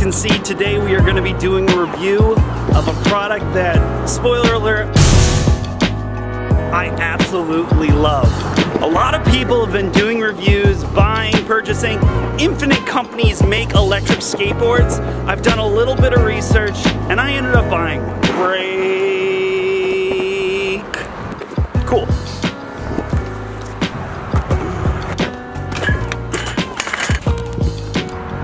can see, today we are going to be doing a review of a product that, spoiler alert, I absolutely love. A lot of people have been doing reviews, buying, purchasing. Infinite companies make electric skateboards. I've done a little bit of research and I ended up buying one. Break. Cool.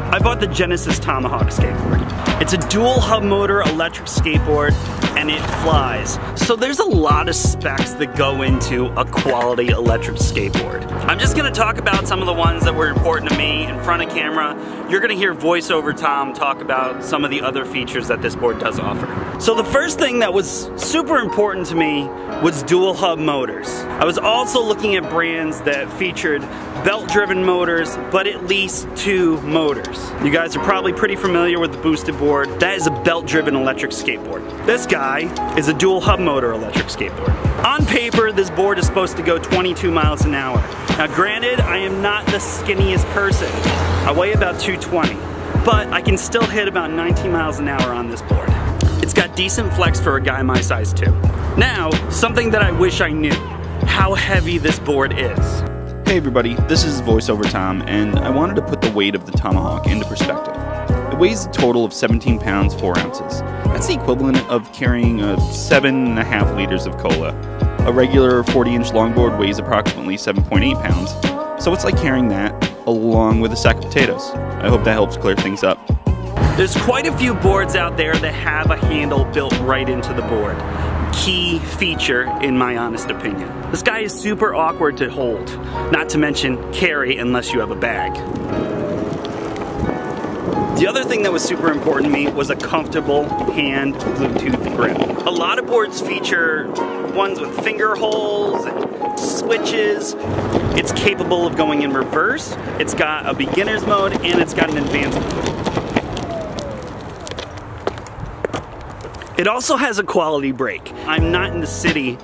I bought the Genesis Tomahawk skateboard. It's a dual hub motor electric skateboard and it flies. So there's a lot of specs that go into a quality electric skateboard. I'm just gonna talk about some of the ones that were important to me in front of camera. You're gonna hear voiceover Tom talk about some of the other features that this board does offer. So the first thing that was super important to me was dual hub motors. I was also looking at brands that featured belt-driven motors, but at least 2 motors. You guys are probably pretty familiar with the boosted board. That is a belt-driven electric skateboard. This guy is a dual hub motor electric skateboard. On paper, this board is supposed to go 22 miles an hour. Now granted, I am not the skinniest person. I weigh about 220, but I can still hit about 19 miles an hour on this board. It's got decent flex for a guy my size too. Now, something that I wish I knew, how heavy this board is. Hey everybody, this is voiceover Tom, and I wanted to put the weight of the Tomahawk into perspective. It weighs a total of 17 pounds 4 ounces. That's the equivalent of carrying 7.5 liters of cola. A regular 40-inch longboard weighs approximately 7.8 pounds, so it's like carrying that along with a sack of potatoes. I hope that helps clear things up. There's quite a few boards out there that have a handle built right into the board. Key feature in my honest opinion. This guy is super awkward to hold, not to mention carry unless you have a bag. The other thing that was super important to me was a comfortable hand Bluetooth grip. A lot of boards feature ones with finger holes and switches. It's capable of going in reverse, it's got a beginner's mode, and it's got an advanced mode. It also has a quality brake. I'm not in the city,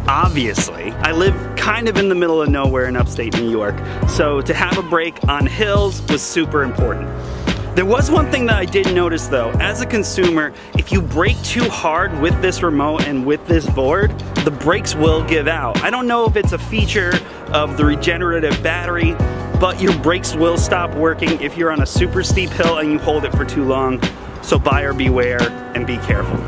obviously. I live kind of in the middle of nowhere in upstate New York, so to have a brake on hills was super important. There was one thing that I did notice though, as a consumer, if you brake too hard with this remote and with this board, the brakes will give out. I don't know if it's a feature of the regenerative battery, but your brakes will stop working if you're on a super steep hill and you hold it for too long. So buyer beware and be careful.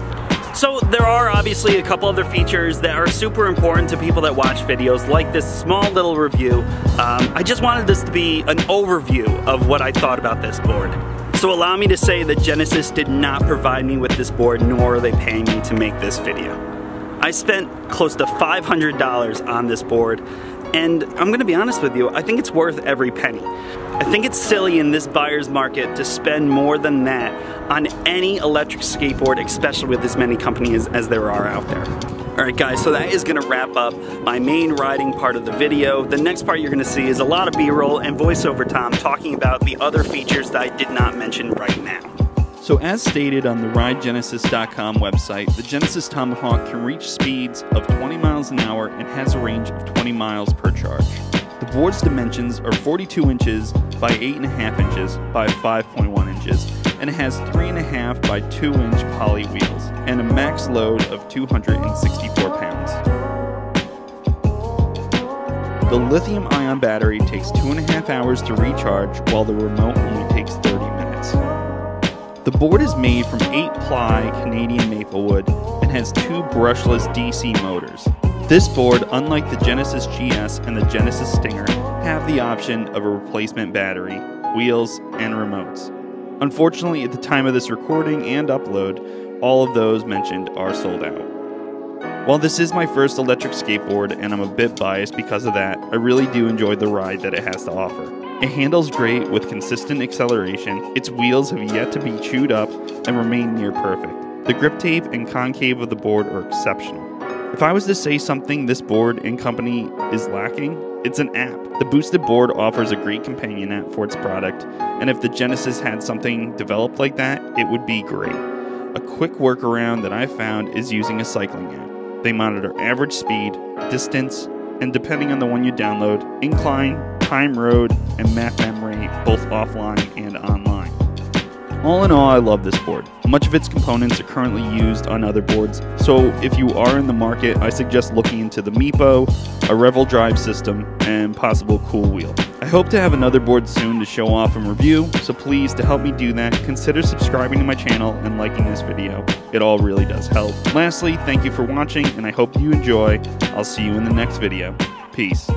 So there are obviously a couple other features that are super important to people that watch videos, like this small little review. I just wanted this to be an overview of what I thought about this board. So allow me to say that Genesis did not provide me with this board, nor are they paying me to make this video. I spent close to $500 on this board, and I'm gonna be honest with you, I think it's worth every penny. I think it's silly in this buyer's market to spend more than that on any electric skateboard, especially with as many companies as there are out there. Alright guys, so that is gonna wrap up my main riding part of the video. The next part you're gonna see is a lot of B-roll and voiceover Tom talking about the other features that I did not mention right now. So as stated on the ridegenesis.com website, the Genesis Tomahawk can reach speeds of 20 miles an hour and has a range of 20 miles per charge. The board's dimensions are 42 inches by 8.5 inches by 5.1 inches, and it has 3.5 by 2-inch poly wheels and a max load of 264 pounds. The lithium-ion battery takes 2.5 hours to recharge, while the remote only takes 30 minutes. The board is made from 8-ply Canadian maple wood and has 2 brushless DC motors. This board, unlike the Genesis GS and the Genesis Stinger, have the option of a replacement battery, wheels, and remotes. Unfortunately, at the time of this recording and upload, all of those mentioned are sold out. While this is my first electric skateboard and I'm a bit biased because of that, I really do enjoy the ride that it has to offer. It handles great with consistent acceleration, its wheels have yet to be chewed up and remain near perfect. The grip tape and concave of the board are exceptional. If I was to say something this board and company is lacking, it's an app. The boosted board offers a great companion app for its product, and if the Genesis had something developed like that, it would be great. A quick workaround that I found is using a cycling app. They monitor average speed, distance, and depending on the one you download, incline, time road, and map memory, both offline and online. All in all, I love this board. Much of its components are currently used on other boards, so if you are in the market, I suggest looking into the Meepo, a Revel drive system, and possible cool wheel. I hope to have another board soon to show off and review, so please, to help me do that, consider subscribing to my channel and liking this video. It all really does help. Lastly, thank you for watching, and I hope you enjoy. I'll see you in the next video. Peace.